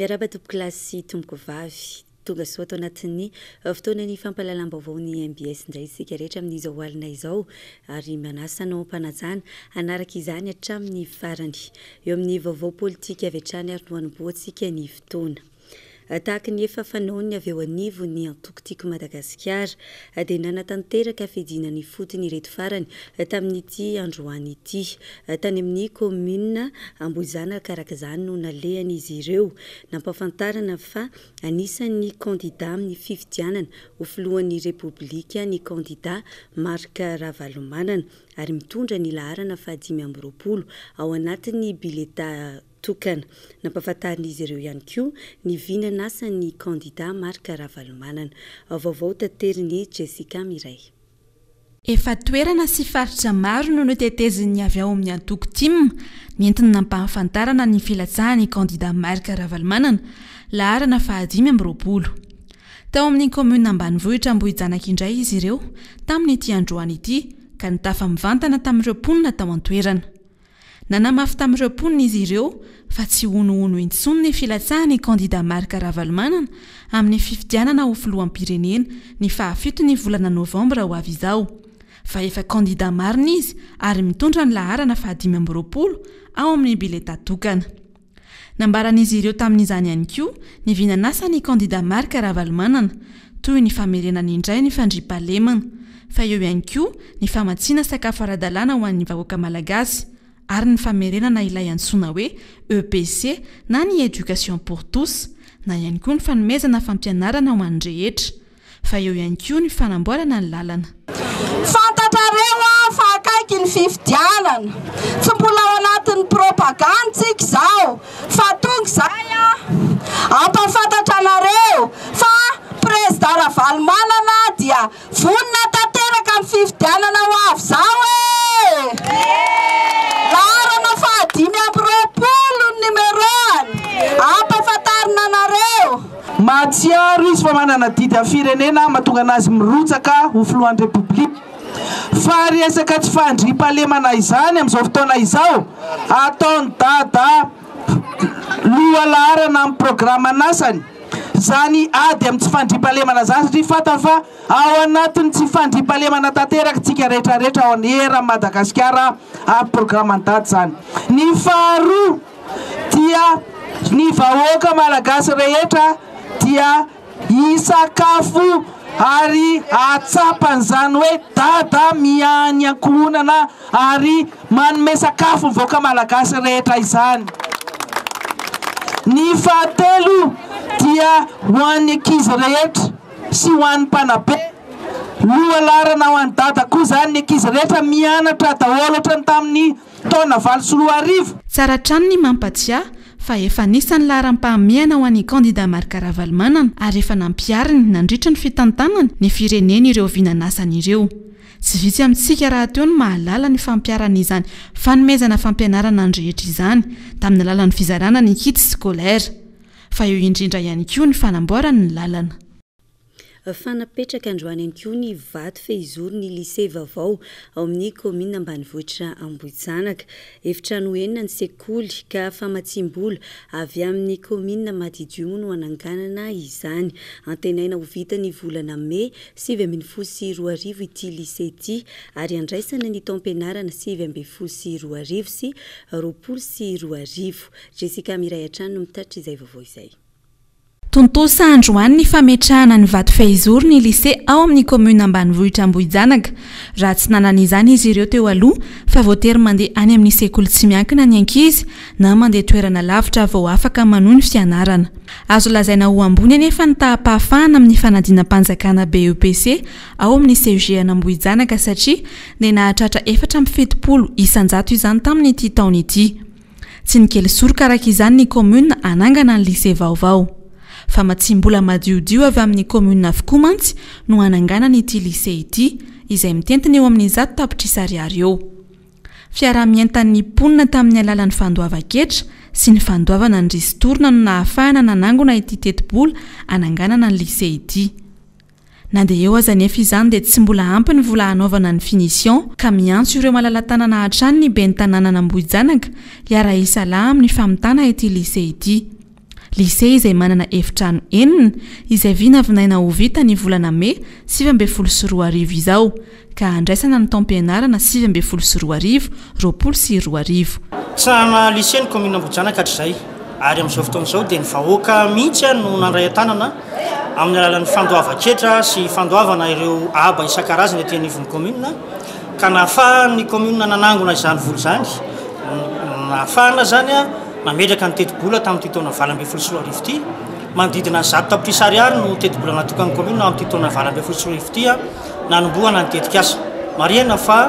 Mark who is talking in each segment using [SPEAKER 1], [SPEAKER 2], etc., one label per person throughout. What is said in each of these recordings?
[SPEAKER 1] miaraba tompokilasy tomboko vavy tonga soa tao anatin'ny fotoana ny fampalalam-baovao ny MBS indray isika rehetra amin'izao alina izao ary manasanao mpanajana anaraka izany hatramin'ny farany eo amin'ny vaovao politika avy hatrany ary no hanomboantsika ny fotoana. Tahaka ny efa fanaony avy eo anivo ny antoko-tiako Madagasikara dia nanatanteraka fidina ny fotony reto farany tamin'ity androany ity tany amin'ny commune Ambohizanaka araka izany no nalehan'izy ireo nampafantarana fa anisan'ny kandida amin'ny fifidianana ho filohan'ny Repoblika ny kandida Marc Ravalomanana ary mitondra ny laharana 520 ao anatin'ny bileta tokana. Nampafantarin'izy ireo ihany koa ny vinanasan'ny kandida Marc Ravalomanana. Vaovao tateriny Jessica Miray.
[SPEAKER 2] Efa toerana sy faritra maro no noteteziny avy ao amin'ny antoko tim nentina nampahafantarana ny filatsahan'ny kandida Marc Ravalomanana laharana 520. Tao amin'ny commune Ambanivohitra Ambohizanaka indray izy ireo tamin'ity androany ity ka nitafamivantana tamin'ireo mponina tao an-toerana. Nanamafy tamin'ireo mponina izy ireo fa tsy hono intsony ny filatsahan'ny kandida Marc Ravalomanana amin'ny fifidianana ho filoham-pirenena ny 7 volana Novambra ho avy izao. Fa efa kandida marina izy ary mitondra ny laharana 520 ao amin'ny bileta tokana. Nambaran'izy ireo tamin'izany ihany koa ny vinanasan'ny kandida Marc Ravalomanana toy ny famerenany indray ny fandriampahalemana fa eo ihany koa ny famatsiana sakafo ara-dalàna ho an'ny vahoaka malagasy ary ny famerenana ilay antsoina hoe EPC na ny Education pour tous na ihany koa ny fanomezana fampianarana ho an'ny rehetra fa eo ihany koa ny fanamboarana ny lalana.
[SPEAKER 3] Fantatrareo fa akaiky ny fifidianana tsy mbola ao anatin'ny propaganda tsika izao fa tonga izay ampafantatra anareo fa Président Ravalomanana dia vonina tanteraka amin'ny fifidianana ho avy izao laharana 520 numéroany ampafantarina anareo.
[SPEAKER 4] Matsiaro izy fa manana didy amin'ny firenena mahatonga anazy mirotsaka ho filohan'ny Repoblika. Fa resaka tsy fandriampahalemana izany amin'izao fotoana izao ataony dada loha laharana amin'ny programa nasany zany ady amin'ny tsy fandriampahalemana zany satria fantany fa ao anatin'ny tsy fandriampahalemana tanteraka tsika rehetrarehetra ao an'era Madagasikara amin'ny programa dady zany. Ny faharoa dia ny vahoaka malagasy rehetra dia hisakafo ary atsapan'izany hoe dada miany ankohonana ary manome sakafo ny vahoaka malagasy rehetra izany. Ny fahatelo dia ho an'ny ankizy rehetra sy ho an'ny mpanabe loha laharana ho an'ny dada koa zany ny ankizy rehetra mianatra daholo ohatrany tamin'ny taona 20
[SPEAKER 2] Tsara trano ny mampatsiahy fa efa nisan'ny laharam-pahamehana ho an'ny kandida Marc Ravalomanana ary efa nampiariny nandritra ny fitantanana ny firenena ireo vinanasany ireo. Tsy vitsy amintsika raha teo ny mahalala ny fampiarana izany fanomezana fampianarana ny rehetra izany tamin'ny lalan'ny fizarana ny kit scolaire fa eo indrindra ihany koa ny fanamboarana ny lalana.
[SPEAKER 1] Fanapetraka androany ihany koa ny vato fehizoro ny lycée vaovao ao amin'ny commune Ambanivohitra Ambohizanaka. Efitrano enina ny sekoly ka famatsim-bola avy amin'ny commune Madidio no ananganana izany. Antenaina ho vita ny volana May 7,2 ity lycée ity ary andraisana ny taom-pianarana 7,2 sy 22. Jessica Miray Atrano no mitatitra izay vaovao izay.
[SPEAKER 2] Tontosa androany ny fametrahana ny vato fehizoro ny lycée ao amin'ny commune Ambanivohitra Ambohizanaka. Raha tsy nanan'izany izy ireo teo aloha fa voatery mandeha any amin'ny sekoly tsy miankina ny ankizy na mandeha toerana lavitra vao afaka manohy ny fianarana. Azo lazaina ho ambony anefa ny tahapahafahana amin'ny fanadinam-panjakana BEPC ao amin'ny CEG Ambohizanaka satria dia nahatratra 470 isan-jato izany tamin'ity taona ity. Tsy nikely soroka araka izany ny commune anangana ny lycée vaovao. Fa matsimbola madiodio avy amin'ny commune avokoa mantsy no ananganana ity lycée ity izay mitentiny eo amin'ny 100 tapitrisa ariary eo. Fiaramientan'ny mponina tamin'ny alalan'ny fandoavan-ketra sy ny fandoavana ny ristorina no nahafahana nanangona ity tetibola ananganana ny lycée ity. Na dia eo aza nefa izany dia tsy mbola ampy ny vola hanaovana ny finition ka miantso ireo malala-tanana hatrany ny ben'ny tanàna Ambohizanaka hiara-isa lahy amin'ny famitana ity lycée ity. lisea izay manana efitrano enina izay vinavinaina ho vita ny volana May 2024 izao ka andraisana ny taom-pianarana 2024 2022.
[SPEAKER 5] Tsahana lycée ny commune Ambohidrano katrizay ary amin'izao fotoana izao dia ny vahoaka mihitsy no nandray an-tanana amin'ny alalan'ny fandoavan-ketra sy fandoavana ireo aba isan-karazany etỳ anivon'ny commune ka nahafahany commune nanangona izany vola izany nahafahana zany nametraka ny teti-bola tamin'ity taona 2024 ity manodidina 100 tapitrisa ariary no teti-bola natokan'ny commune amin'ity taona 2024 ity nanombohana ny tetikasa marihana fa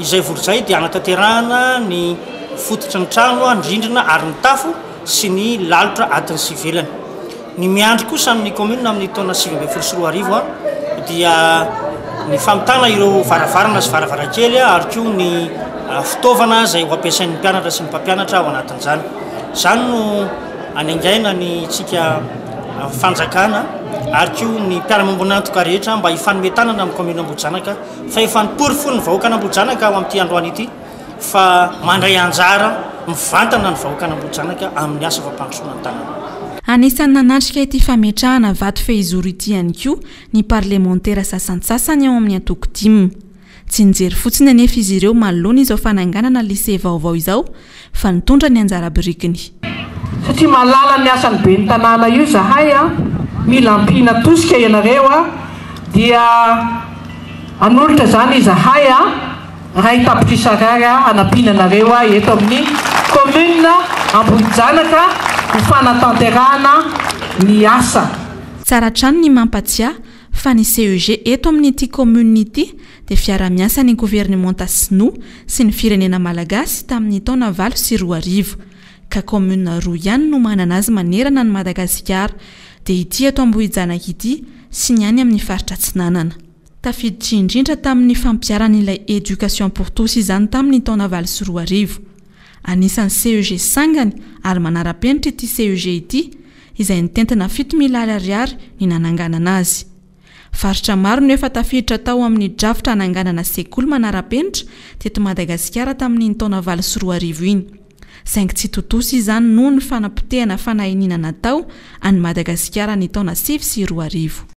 [SPEAKER 5] izay vola izay dia anatanterahana ny fototry ny trano ny rindrina ary ny tafo sy ny lalitra atiny sy velany. Ny miandry kosa amin'ny commune amin'ny taona 2024 dia ny famitana ireo varavarana sy varavarankely ary koa ny fitaovana izay ho ampiasain'ny mpianatra sy ny mpampianatra ao anatin'izany. Izany no anaingaina ny tsika fanjakana ary koa ny mpiara-mambony antoka rehetra mba hifanometanana amin'ny commune Ambohidrano fa efa nipory fony ny vahoakana Ambohidrano ao amin'ity androany ity fa mandray anjara mivantana ny vahoakana Ambohidrano amin'ny asa fampandrosoana ny tanàna.
[SPEAKER 2] Anisan'ny nanatrika ity fametrahana vato fehizoro ity ihany koa ny parlementaira sasantsasany ao amin'ny antoko 10. Tsy nijery fotsiny anefa izy ireo manoloana izao fananganana lycée vaovao izao fa nitondra ny anjara birikiny.
[SPEAKER 6] Satria malala ny asany be ny tanàna io zahay mila ampina tosika ianareo dia anolotra zany zahay ray tapitrisa rary anampina anareo eto amin'ny commune Ambohidrano ho fanatanterahana ny asa.
[SPEAKER 2] Tsara trano ny mampatsiahy fa ny CEG eto amin'ity commune ity dia fiara-miasa ny gouvernement sinoa sy ny firenena malagasy tamin'ny taona 2020 ka commune roa ihany no manana azy manerana ny Madagasikara dia ity eto Ambohidrano ity sy ny any amin'ny faritra Atsinanana. Tafiditra indrindra tamin'ny fampiaran'ilay éducation pour tous izany tamin'ny taona 2020. Anisan'ny CEG sangany ary manara-penitra ity CEG ity izay nitentina 7,000 ariary ny nananganana azy. Faritra maro no efa tafiditra tao amin'ny drafitra hananganana sekoly manara-penitra teto Madagasikara tamin'ny taona 2020 iny. Saingy tsy totosa izany noho ny fanapotehana fanahiniana natao any Madagasikara ny taona 2020.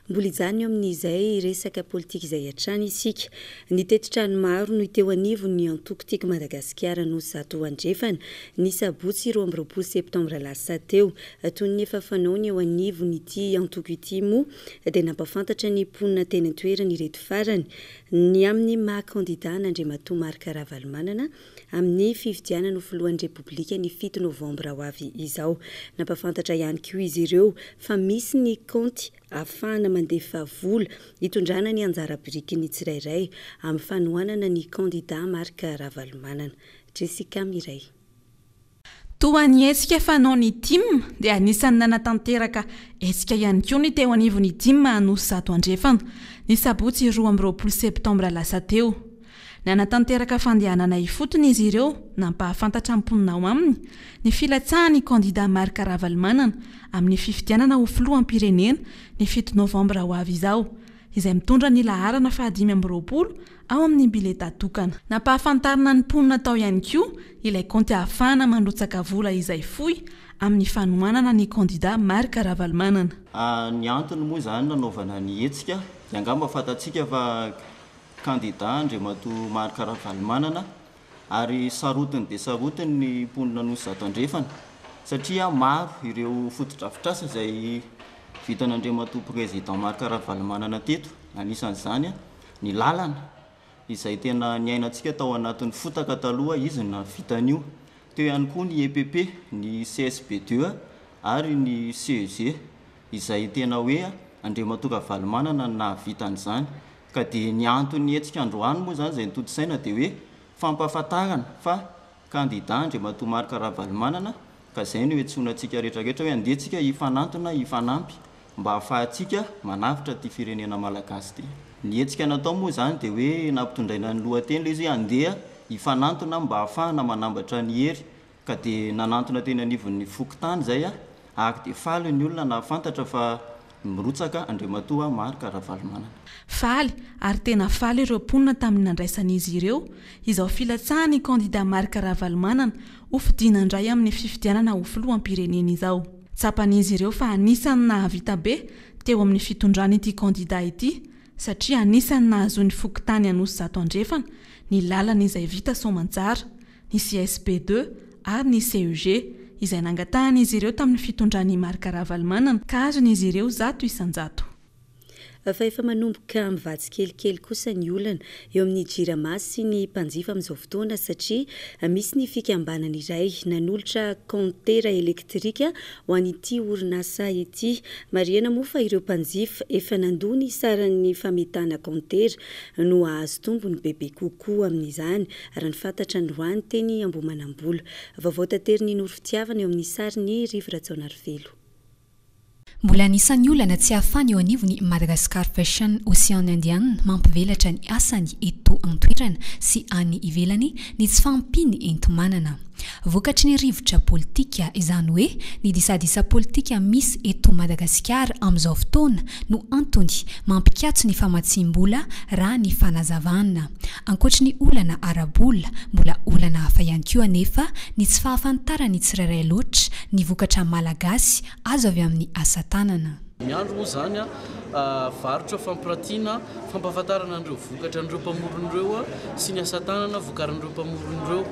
[SPEAKER 1] Mbola izany eo amin'izay resaka politika izay hatrany isika. Ny tetitrano maro no teo anivo ny antoko tiako Madagasikara no zato andrefana ny sabotsy 20 septambra lasa teo toy ny efa fanao ny eo anivo nyity antoko ity moa dia nampafantatra ny mponina teny an-toerana ireto farany ny amin'ny maha-kandida Nandriamatoa Marc Ravalomanana amin'ny fifidianana ho filohan'ny Repoblika ny 7 Novambra ho avy izao. Nampafantatra ihany koa izy ireo fa misy ny kaonty afahana mandefa vola hitondrana ny anjara birikiny tsirairay amin'ny fanohanana ny kandida Marc Ravalomanana. Jessica Miray.
[SPEAKER 2] Toa ny etsika fanao ny TIM dia anisan'ny nanatanteraka etsika ihany koa ny teo anivon'ny TIM no zato andrefana ny sabotsy 20 septambra lasa teo. Nanatanteraka fandehanana ifotony izy ireo nampahafantatra amponina ao aminy ny filatsahany kandida Marc Ravalomanana amin'ny fifidianana ho filoham-pirenena ny 7 Novambra ho avy izao izay mitondra ny laharana 520 ao amin'ny bileta tokana. Nampahafantarina ny mponina tao ihany koa ilay kaonty ahafahana mandrotsaka vola izay fohy amin'ny fanohanana ny kandida Marc Ravalomanana.
[SPEAKER 7] Ny antony moa zany nanaovana ny etsika dia angamba fatatsika fa kandida Andriamatoa Marc Ravalomanana ary sarotiny dia sarotiny ny mponina no zato andrefana satria maro ireo fotodrafitrasa izay vitan'Andriamatoa président Marc Ravalomanana teto. Anisan'izany ny lalana izay tena niainantsika tao anatin'ny fotaka taloha izy na vitan'io. Teo ihany koa ny EPP, ny CSB2 ary ny CEG izay tena hoe Andriamatoa Ravalomanana na vitan'izany. Ka dia ny antony etsika androany moa zany izay nitotosaina dia hoe fampahafantarana fa kandida Andriamatoa Marc Ravalomanana ka izay no hoentsonantsika rehetrarehetra hoe andehetsika hifanantona hifanampy mba hahafahantsika manavitra ty firenena malagasy ty. Ny etsika natao moa zany dia hoe nampitondraina ny lohateny ilay izy hoe andeha hifanantona mba hahafahana manambatra ny hery ka dia nanantona teny anivon'ny fokontany izay ary dia faly ny olona nahafantatra fa mirotsaka Andriamatoa Marc Ravalomanana.
[SPEAKER 2] Faly ary tena faly ireo mponina tamin'ny nandraisan'izy ireo izao filatsahany kandida Marc Ravalomanana ho fidiana indray amin'ny fifidianana ho filoham-pirenena izao. Tsapan'izy ireo fa anisany nahavita be teo amin'ny fitondrany ity kandida ity satria anisany nahazo ny fokontany Anosy Jatoandrefana ny lalana izay vita soamantsara, ny CSP2 ary ny CEG izay nangatahany izy ireo tamin'ny fitondrany Marc Ravalomanana ka azon'izy ireo 100 isanjato.
[SPEAKER 1] Fa efa manomboka mivatsy kelikely kosa ny olana eo amin'ny jirama sy ny mpanjifa amin'izao fotoana satria misy ny fikambanana iray nanolotra compteur elektrika ho an'ity orinasa ity. Mariana moa fa ireo mpanjifa efa nandony saran'ny fametana compteur no ahazo tombony bebe kokoa amin'izany ary ny fantatra ny roany teny Ambohimanambola. Vaovao tanteriny Noro Fitiavana eo amin'ny sariny Rivo Ratsaonarivelo.
[SPEAKER 8] Mbola anisan'ny olana tsy ahafany eo anivony Madagascar Fashion Ocean Indian mampivelatra ny asany eto an-toerana sy any ivelany ny tsy fampiny ento-manana. Vokatry ny rivotra politika izany hoe ny disadisa politika misy eto Madagasikara amin'izao fotoana no antony mampikatso ny famatsiam-bola raha ny fanazavana. Ankoatry ny olana arabola, mbola olana hafa ihany koa anefa ny tsy fahafantarany tsirairay loatra ny vokatra malagasy azo avy amin'ny asa tanana.
[SPEAKER 9] Miandro moa zany varotra fampirantiana fampahafantarana an'ireo vokatra an'ireo mpamoron'ireo sy ny asa tanana vokarin'ireo mpamoron'ireo.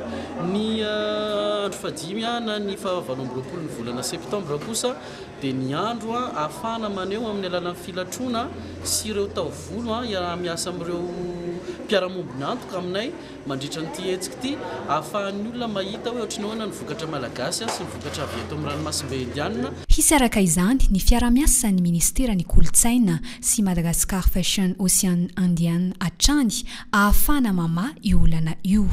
[SPEAKER 9] Ny andro fadimy na ny 27 ny volana septambra kosa dia ny andro ahafahana maneho amin'ny alalan'ny filatrona sy ireo taovolo miasa amin'ireo mpiaramombona antoka aminay mandritra n'ity hetsika ity ahafahan'ny olona mahita hoe ohatrany ahoana ny vokatra malagasy sy ny vokatra avy eto amin'ny ranomasimbe indianina.
[SPEAKER 8] Hisy araka izany ny fiara-miasa ny Ministera ny Kolotsaina sy Madagascar Fashion Ocean Indian hatrany ahafahana mama io olana io.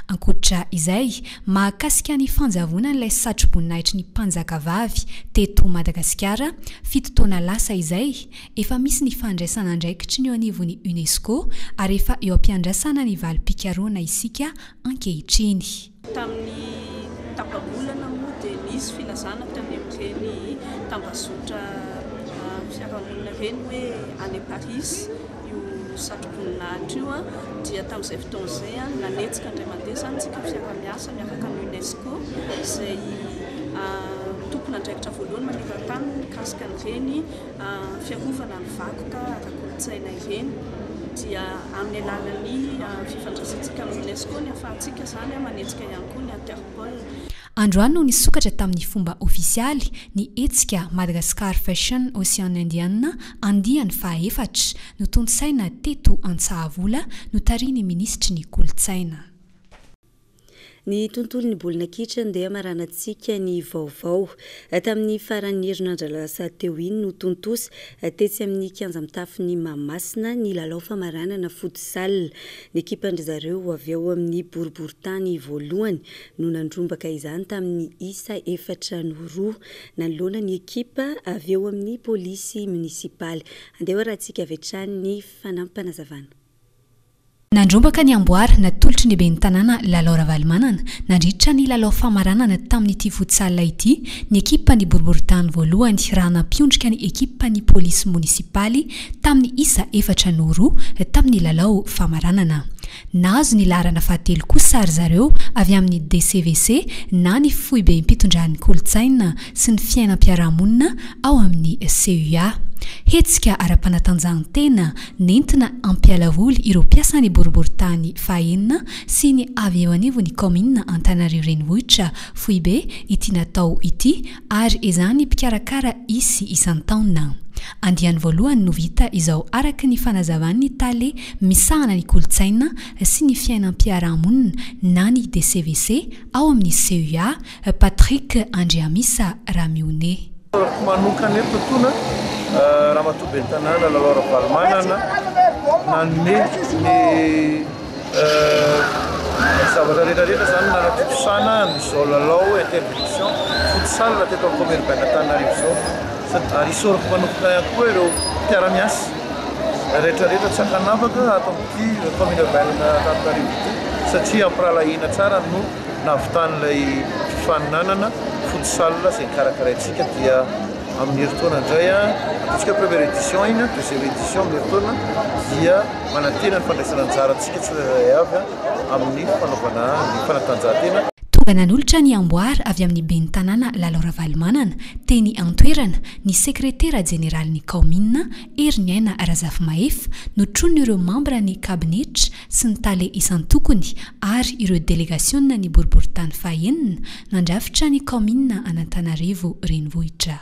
[SPEAKER 8] Ankoatra izay mahakasika ny fanjavona n'ilay satroboninahitry ny mpanjakavavy teto Madagasikara 7 taona lasa izay efa misy ny fandraisana andraikitry ny eo anivon'ny UNESCO ary efa eo am-piandrasana ny valim-pikaroana isika ankehitriny.
[SPEAKER 10] Tamin'ny tapabolana moa dia nisy filazana tany amin'ireny tambazotra fiarahamonina ireny hoe any Paris io satroboninahitra io dia tamin'izay fotoana izay nanetsika indray mandeha zany tsika fiara-miasa miaraka amin'ny UNESCO izay tompona andraikitra voalohany maneran-tany mikasika an'ireny fiarovana ny vakoka ara-kolotsaina ireny dia amin'ny alalan'ny fifandraisantsika amin'ny UNESCO ny ahafahantsika zany manetsika ihany koa ny Interpol.
[SPEAKER 8] Androany no nisokatra tamin'ny fomba ofisialy ny hetsika Madagascar Fashion Ocean Indian andiany faha-efatra no tonsaina teto Antsahavola no tariny ministry ny kolotsaina.
[SPEAKER 1] Ny tontolon'ny baolina kitra dia maranantsika ny vaovao. Tamin'ny faran'ny herinandro lasa teo iny no tontosa tetsy amin'ny kianja mitafin'ny Mahamasina ny lalao famaranana futsal. Ny ekipan-dry zareo avy eo amin'ny boriboritany voalohany no nandrombaka izany tamin'ny isa 4-2 nanoloana ny ekipa avy eo amin'ny polisy munisipaly. Andeha rahantsika avy hatrany ny fanampanazavana.
[SPEAKER 8] Nandrombaka ny amboary natolotry ny ben'ny tanàna Lalao Ravalomanana nandritra ny lalao famaranana tamin'ity futsal ity ny ekipa ny boriboritany voalohany raha nampiondrika ny ekipa ny polisy munisipaly tamin'ny isa 4-2 tamin'ny lalao famaranana. Nahazo ny laharana fahatelo kosa ary zareo avy amin'ny DCVC na ny foibe mpitondran'ny kolotsaina sy ny fiainam-piarahamonina ao amin'ny CUA. Hetsika ara-panatanjahantena nentina ampialavoly ireo mpiasan'ny boriboritany fahenina sy ny avy eo anivon'ny commune Antananarivo renivohitra foibe ity natao ity ary izany mpikarakara isy isan-taona. Andiany voalohany no vita izao araka ny fanazavan'ny tale misahana ny kolotsaina sy ny fiainam-piarahamonina na ny DCVC ao amin'ny CUA Patrick Andriamisa Ramione.
[SPEAKER 11] Manokana eto tontona Ramatoa ben'ny tanàna Lalao Ravalomanana nanome ny zavatra rehetrarehetra zany nanatosana n'izao lalao interdiction futsal teto amin'ny commune Antananarivo zao ary isorako manokana ihany koa ireo mpiara-miasa rehetrarehetra tsy akanafaka ato amin'ity commune Antananarivo ity satria ampirahalahiana tsara no nahavitan'ilay fifaninanana futsal izay karakaraintsika dia amin'ny herintaona indray ataontsika première édition iny deuxième édition amin'ny herintaona dia manantena ny fandraisana anjarantsika tsirairay avy amin'ny fanaovana ny fanatanjahantena.
[SPEAKER 8] Tonga nanolotra ny amboary avy amin'ny ben'ny tanàna Lalora Valimanana teny antoerana ny sekretera jeneraly ny kaominina Erniaina Razafimahefy notron'ireo membra ny kabinetra sy ny tale isan-tokony ary ireo délégationna ny boriboritany fahaenina nandrafitra ny kaominina Antananarivo renivohitra.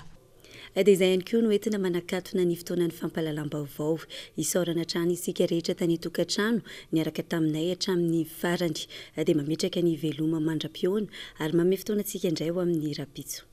[SPEAKER 1] Dia izay ihany koa no entina manakatona ny fotoanan'ny fampahalalam-baovao isaorana trano isika rehetra tany tokantrano niaraka taminay hatramin'ny farany dia mametraka ny veloma mandra-pioana ary mamey fotoanantsika indray ho amin'ny rapitso.